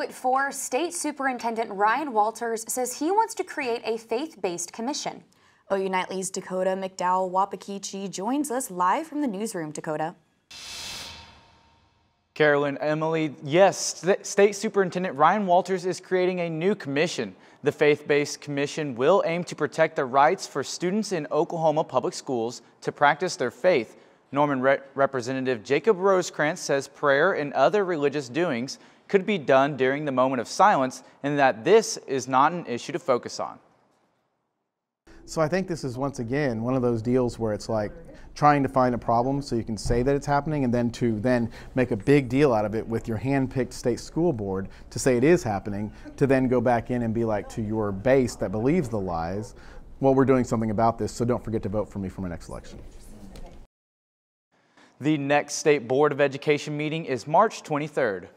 At 4, State Superintendent Ryan Walters says he wants to create a faith-based commission. OU Nightly's Dakota McDowell-Wapakichi joins us live from the newsroom. Dakota. Carolyn, Emily, yes, State Superintendent Ryan Walters is creating a new commission. The faith-based commission will aim to protect the rights for students in Oklahoma public schools to practice their faith. Norman Representative Jacob Rosecrans says prayer and other religious doings could be done during the moment of silence and that this is not an issue to focus on. So I think this is once again one of those deals where it's like trying to find a problem so you can say that it's happening and then make a big deal out of it with your hand-picked state school board to say it is happening, to then go back in and be like to your base that believes the lies, well, we're doing something about this, so don't forget to vote for me for my next election. The next State Board of Education meeting is March 23rd.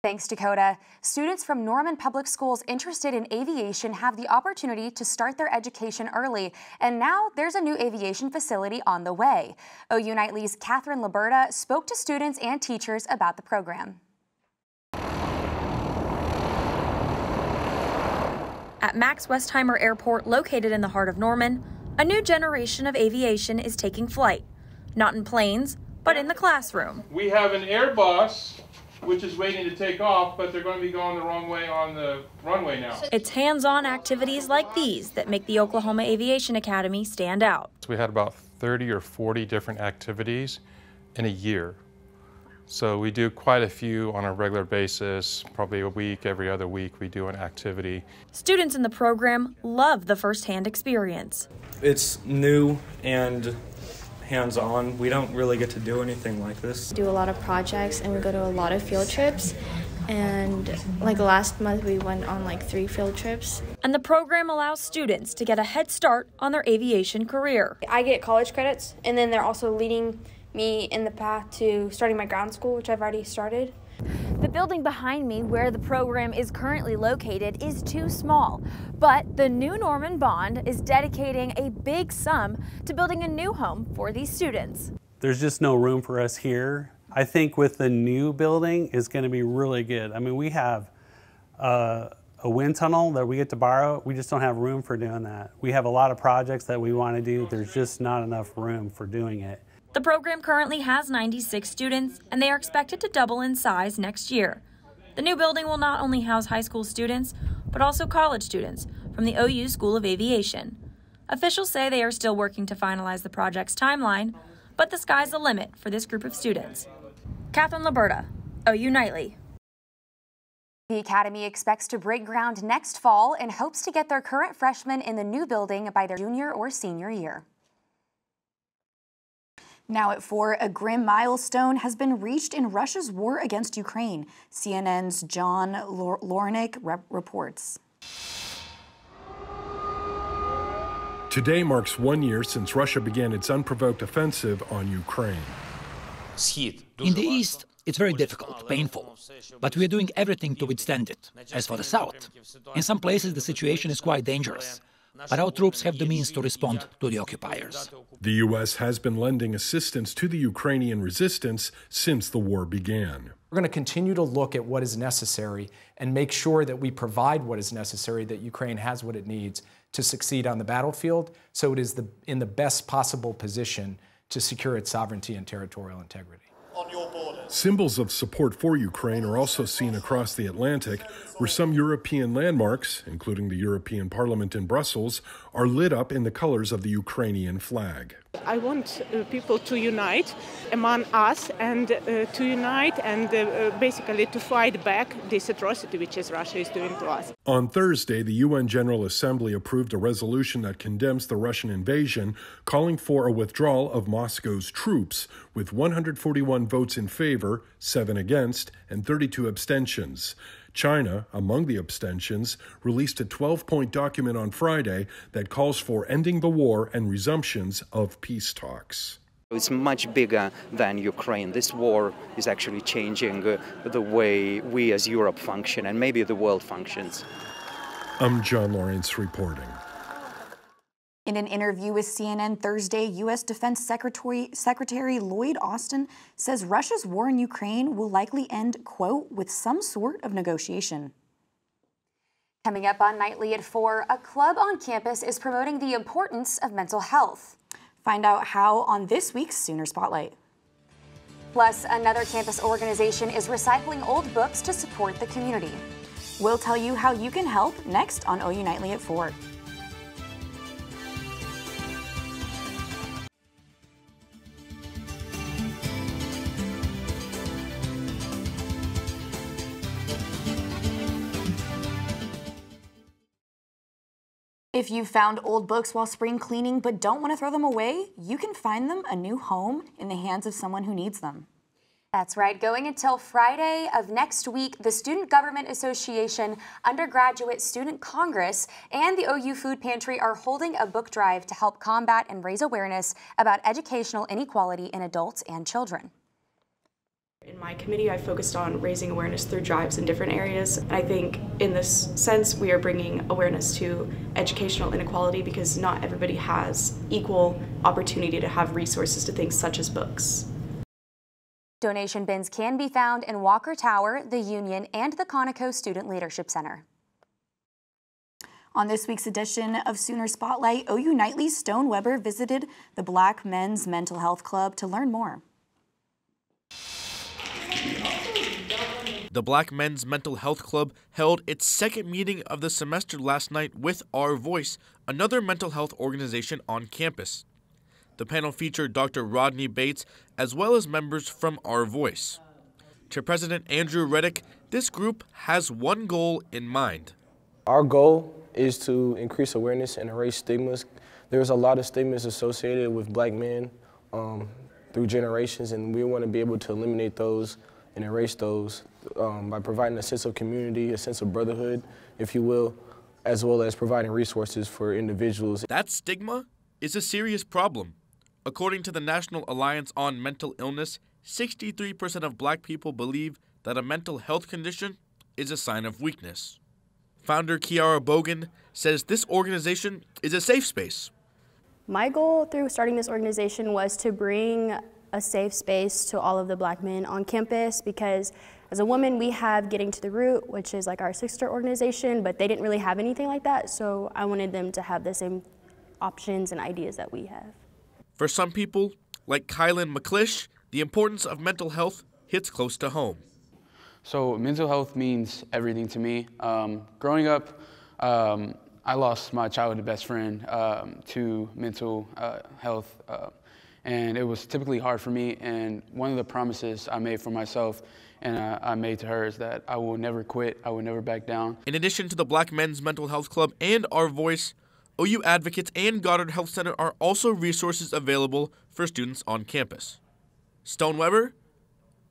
Thanks, Dakota. Students from Norman Public Schools interested in aviation have the opportunity to start their education early, and now there's a new aviation facility on the way. OU Nightly's Cathrine Liberta spoke to students and teachers about the program. At Max Westheimer Airport, located in the heart of Norman, a new generation of aviation is taking flight, not in planes, but in the classroom. We have an Airbus which is waiting to take off, but they're going to be going the wrong way on the runway now. It's hands-on activities like these that make the Oklahoma Aviation Academy stand out. We had about 30 or 40 different activities in a year. So we do quite a few on a regular basis, probably a week, every other week we do an activity. Students in the program love the first-hand experience. It's new and hands-on. We don't really get to do anything like this. Do a lot of projects and we go to a lot of field trips, and like last month we went on like 3 field trips. And the program allows students to get a head start on their aviation career. I get college credits, and then they're also leading me in the path to starting my ground school, which I've already started. The building behind me, where the program is currently located, is too small, but the new Norman Bond is dedicating a big sum to building a new home for these students. There's just no room for us here. I think with the new building is going to be really good. I mean, we have a wind tunnel that we get to borrow. We just don't have room for doing that. We have a lot of projects that we want to do. There's just not enough room for doing it. The program currently has 96 students, and they are expected to double in size next year. The new building will not only house high school students, but also college students from the OU School of Aviation. Officials say they are still working to finalize the project's timeline, but the sky's the limit for this group of students. Cathrine Liberta, OU Nightly. The Academy expects to break ground next fall and hopes to get their current freshmen in the new building by their junior or senior year. Now at 4, a grim milestone has been reached in Russia's war against Ukraine. CNN's John Lornick reports. Today marks 1 year since Russia began its unprovoked offensive on Ukraine. In the east, it's very difficult, painful, but we are doing everything to withstand it. As for the south, in some places the situation is quite dangerous. But our troops have the means to respond to the occupiers. The U.S. has been lending assistance to the Ukrainian resistance since the war began. We're going to continue to look at what is necessary and make sure that we provide what is necessary, that Ukraine has what it needs to succeed on the battlefield, so it is in the best possible position to secure its sovereignty and territorial integrity. Symbols of support for Ukraine are also seen across the Atlantic, where some European landmarks, including the European Parliament in Brussels, are lit up in the colors of the Ukrainian flag. I want people to unite among us and to unite and basically to fight back this atrocity which Russia is doing to us. On Thursday, the UN General Assembly approved a resolution that condemns the Russian invasion, calling for a withdrawal of Moscow's troops, with 141 votes in favor, 7 against, and 32 abstentions. China, among the abstentions, released a 12-point document on Friday that calls for ending the war and resumptions of peace talks. It's much bigger than Ukraine. This war is actually changing the way we as Europe function and maybe the world functions. I'm John Lawrence reporting. In an interview with CNN Thursday, U.S. Defense Secretary Lloyd Austin says Russia's war in Ukraine will likely end, quote, with some sort of negotiation. Coming up on Nightly at 4, a club on campus is promoting the importance of mental health. Find out how on this week's Sooner Spotlight. Plus, another campus organization is recycling old books to support the community. We'll tell you how you can help next on OU Nightly at 4. If you found old books while spring cleaning but don't want to throw them away, you can find them a new home in the hands of someone who needs them. That's right. Going until Friday of next week, the Student Government Association, Undergraduate Student Congress, and the OU Food Pantry are holding a book drive to help combat and raise awareness about educational inequality in adults and children. In my committee, I focused on raising awareness through drives in different areas. I think in this sense, we are bringing awareness to educational inequality because not everybody has equal opportunity to have resources to things such as books. Donation bins can be found in Walker Tower, the Union, and the Conoco Student Leadership Center. On this week's edition of Sooner Spotlight, OU Nightly's Stone Weber visited the Black Men's Mental Health Club to learn more. The Black Men's Mental Health Club held its second meeting of the semester last night with Our Voice, another mental health organization on campus. The panel featured Dr. Rodney Bates, as well as members from Our Voice. To President Andrew Reddick, this group has one goal in mind. Our goal is to increase awareness and erase stigmas. There's a lot of stigmas associated with black men through generations, and we want to be able to eliminate those and erase those by providing a sense of community, a sense of brotherhood, if you will, as well as providing resources for individuals. That stigma is a serious problem. According to the National Alliance on Mental Illness, 63% of black people believe that a mental health condition is a sign of weakness. Founder Kiara Bogan says this organization is a safe space. My goal through starting this organization was to bring a safe space to all of the black men on campus, because as a woman we have Getting to the Root, which is like our sister organization, but they didn't really have anything like that, so I wanted them to have the same options and ideas that we have. For some people, like Carolynn McClish, the importance of mental health hits close to home. So mental health means everything to me. Growing up, I lost my childhood best friend to mental health, and it was typically hard for me. And one of the promises I made for myself and I made to her is that I will never quit, I will never back down. In addition to the Black Men's Mental Health Club and Our Voice, OU Advocates and Goddard Health Center are also resources available for students on campus. Stone Weber,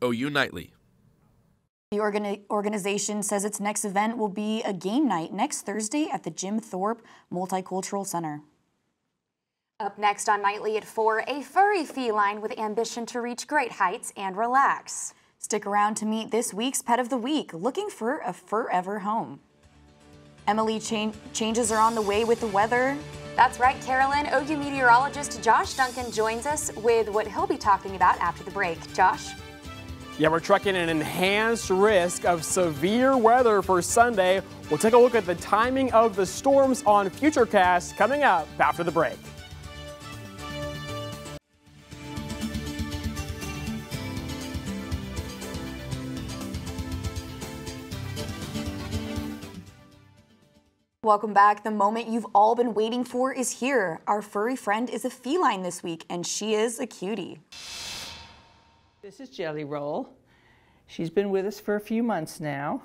OU Nightly. The organization says its next event will be a game night next Thursday at the Jim Thorpe Multicultural Center. Up next on Nightly at 4, a furry feline with ambition to reach great heights and relax. Stick around to meet this week's Pet of the Week, looking for a forever home. Emily, changes are on the way with the weather. That's right, Carolyn. OU meteorologist Josh Duncan joins us with what he'll be talking about after the break. Josh? Yeah, we're tracking an enhanced risk of severe weather for Sunday. We'll take a look at the timing of the storms on Futurecast coming up after the break. Welcome back. The moment you've all been waiting for is here. Our furry friend is a feline this week, and she is a cutie. This is Jelly Roll. She's been with us for a few months now,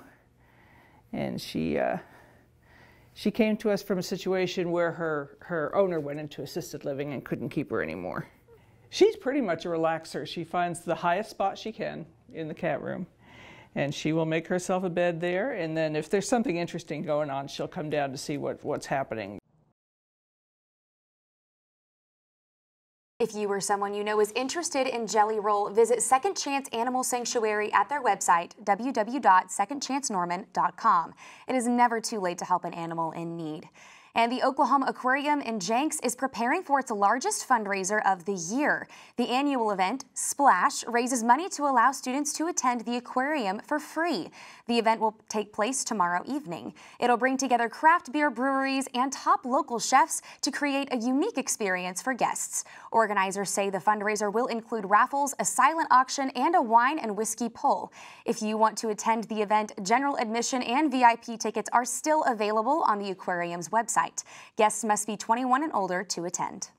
and she came to us from a situation where her owner went into assisted living and couldn't keep her anymore. She's pretty much a relaxer. She finds the highest spot she can in the cat room, and she will make herself a bed there, and then if there's something interesting going on, she'll come down to see what's happening. If you or someone you know is interested in Jelly Roll, visit Second Chance Animal Sanctuary at their website, www.secondchancenorman.com. It is never too late to help an animal in need. And the Oklahoma Aquarium in Jenks is preparing for its largest fundraiser of the year. The annual event, Splash, raises money to allow students to attend the aquarium for free. The event will take place tomorrow evening. It'll bring together craft beer breweries and top local chefs to create a unique experience for guests. Organizers say the fundraiser will include raffles, a silent auction, and a wine and whiskey pull. If you want to attend the event, general admission and VIP tickets are still available on the aquarium's website. Guests must be 21 and older to attend.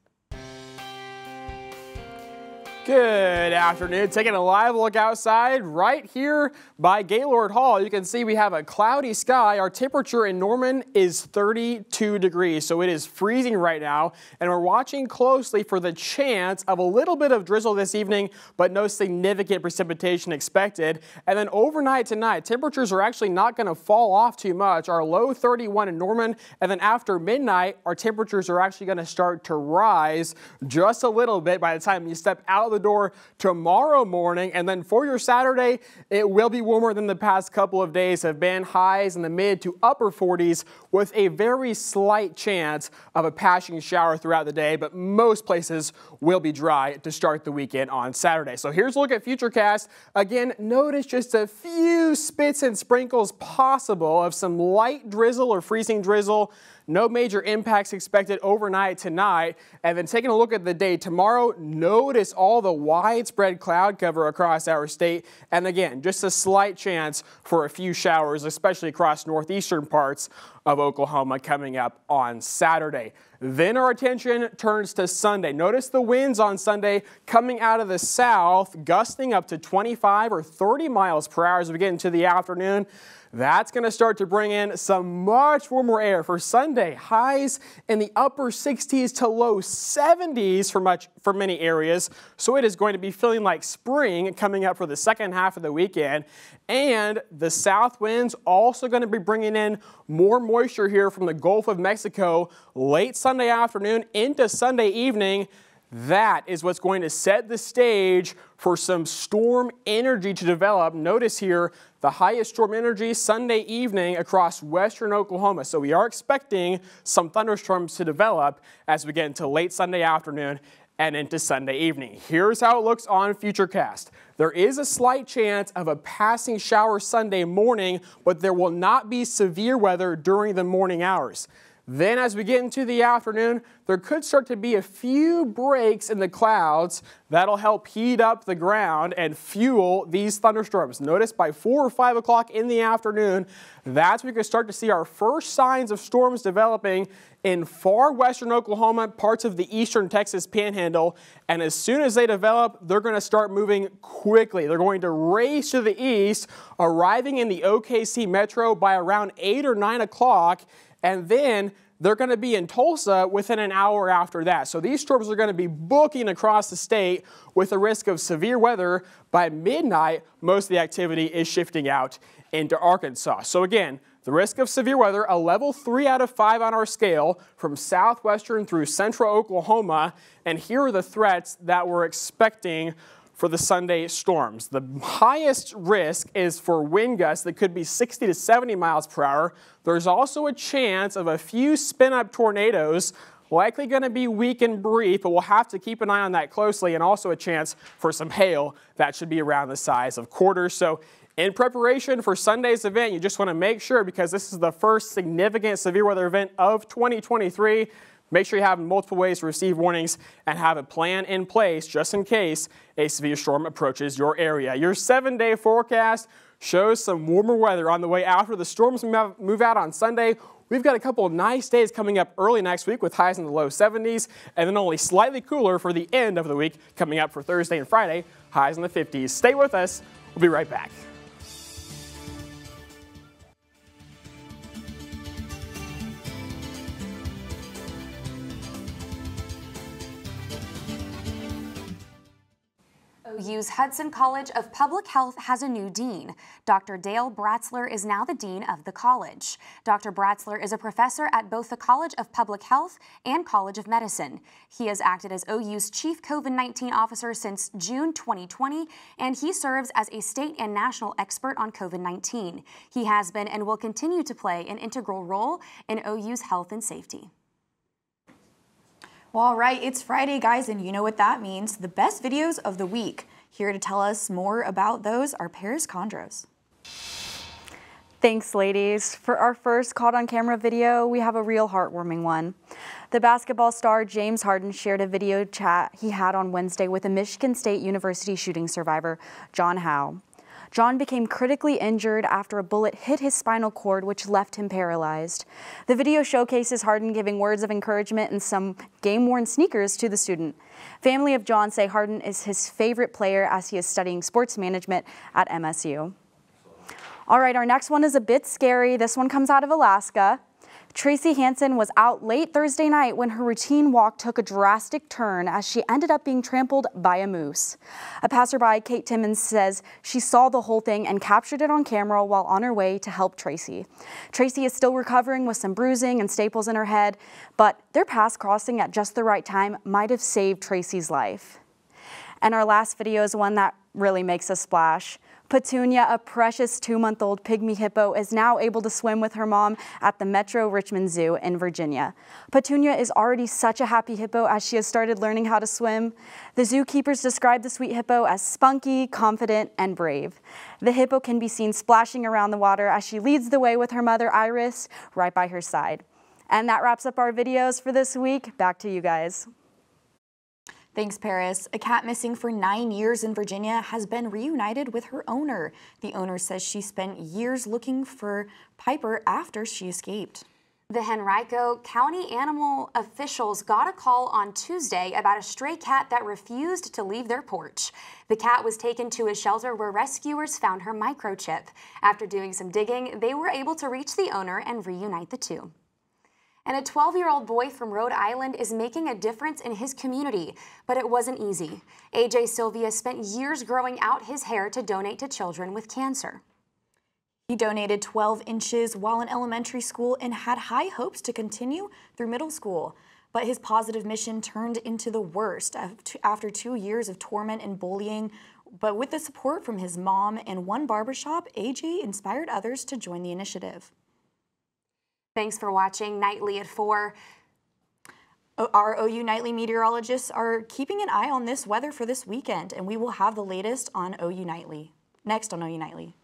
Good afternoon. Taking a live look outside right here by Gaylord Hall. You can see we have a cloudy sky. Our temperature in Norman is 32 degrees, so it is freezing right now. And we're watching closely for the chance of a little bit of drizzle this evening, but no significant precipitation expected. And then overnight tonight, temperatures are actually not going to fall off too much. Our low 31 in Norman, and then after midnight, our temperatures are actually going to start to rise just a little bit by the time you step out the door tomorrow morning. And then for your Saturday, it will be warmer than the past couple of days have been. Highs in the mid to upper 40s with a very slight chance of a passing shower throughout the day, but most places will be dry to start the weekend on Saturday. So here's a look at Futurecast. Again, notice just a few spits and sprinkles possible of some light drizzle or freezing drizzle. No major impacts expected overnight tonight. And then taking a look at the day tomorrow, notice all the widespread cloud cover across our state. And again, just a slight chance for a few showers, especially across northeastern parts of Oklahoma coming up on Saturday. Then our attention turns to Sunday. Notice the winds on Sunday coming out of the south, gusting up to 25 or 30 miles per hour as we get into the afternoon. That's going to start to bring in some much warmer air for Sunday. Highs in the upper 60s to low 70s for many areas. So it is going to be feeling like spring coming up for the second half of the weekend. And the south winds also going to be bringing in more moisture here from the Gulf of Mexico late Sunday afternoon into Sunday evening. That is what's going to set the stage for some storm energy to develop. Notice here the highest storm energy Sunday evening across western Oklahoma. So we are expecting some thunderstorms to develop as we get into late Sunday afternoon and into Sunday evening. Here's how it looks on Futurecast. There is a slight chance of a passing shower Sunday morning, but there will not be severe weather during the morning hours. Then as we get into the afternoon, there could start to be a few breaks in the clouds that'll help heat up the ground and fuel these thunderstorms. Notice by 4 or 5 o'clock in the afternoon, that's when we can start to see our first signs of storms developing in far western Oklahoma, parts of the eastern Texas panhandle. And as soon as they develop, they're going to start moving quickly. They're going to race to the east, arriving in the OKC metro by around 8 or 9 o'clock. And then they're going to be in Tulsa within an hour after that. So these storms are going to be booking across the state with a risk of severe weather. By midnight, most of the activity is shifting out into Arkansas. So again, the risk of severe weather, a level 3 out of 5 on our scale from southwestern through central Oklahoma. And here are the threats that we're expecting for the Sunday storms. The highest risk is for wind gusts that could be 60 to 70 miles per hour. There's also a chance of a few spin-up tornadoes, likely going to be weak and brief, but we'll have to keep an eye on that closely, and also a chance for some hail that should be around the size of quarters. So in preparation for Sunday's event, you just want to make sure, because this is the first significant severe weather event of 2023, make sure you have multiple ways to receive warnings and have a plan in place just in case a severe storm approaches your area. Your 7-day forecast shows some warmer weather on the way after the storms move out on Sunday. We've got a couple of nice days coming up early next week with highs in the low 70s, and then only slightly cooler for the end of the week coming up for Thursday and Friday, highs in the 50s. Stay with us. We'll be right back. OU's Hudson College of Public Health has a new dean. Dr. Dale Bratzler is now the dean of the college. Dr. Bratzler is a professor at both the College of Public Health and College of Medicine. He has acted as OU's chief COVID-19 officer since June 2020, and he serves as a state and national expert on COVID-19. He has been and will continue to play an integral role in OU's health and safety. Well, all right, it's Friday, guys, and you know what that means. The best videos of the week. Here to tell us more about those are Paris Khandros. Thanks, ladies. For our first caught on camera video, we have a real heartwarming one. The basketball star James Harden shared a video chat he had on Wednesday with a Michigan State University shooting survivor, John Howe. John became critically injured after a bullet hit his spinal cord, which left him paralyzed. The video showcases Harden giving words of encouragement and some game-worn sneakers to the student. Family of John say Harden is his favorite player as he is studying sports management at MSU. All right, our next one is a bit scary. This one comes out of Alaska. Tracy Hansen was out late Thursday night when her routine walk took a drastic turn as she ended up being trampled by a moose. A passerby, Kate Timmons, says she saw the whole thing and captured it on camera while on her way to help Tracy. Tracy is still recovering with some bruising and staples in her head, but their paths crossing at just the right time might have saved Tracy's life. And our last video is one that really makes a splash. Petunia, a precious 2-month-old pygmy hippo, is now able to swim with her mom at the Metro Richmond Zoo in Virginia. Petunia is already such a happy hippo as she has started learning how to swim. The zookeepers describe the sweet hippo as spunky, confident, and brave. The hippo can be seen splashing around the water as she leads the way with her mother, Iris, right by her side. And that wraps up our videos for this week. Back to you guys. Thanks, Paris. A cat missing for 9 years in Virginia has been reunited with her owner. The owner says she spent years looking for Piper after she escaped. The Henrico County animal officials got a call on Tuesday about a stray cat that refused to leave their porch. The cat was taken to a shelter where rescuers found her microchip. After doing some digging, they were able to reach the owner and reunite the two. And a 12-year-old boy from Rhode Island is making a difference in his community, but it wasn't easy. AJ Sylvia spent years growing out his hair to donate to children with cancer. He donated 12 inches while in elementary school and had high hopes to continue through middle school. But his positive mission turned into the worst after 2 years of torment and bullying. But with the support from his mom and one barbershop, AJ inspired others to join the initiative. Thanks for watching Nightly at 4. Our OU Nightly meteorologists are keeping an eye on this weather for this weekend, and we will have the latest on OU Nightly. Next on OU Nightly.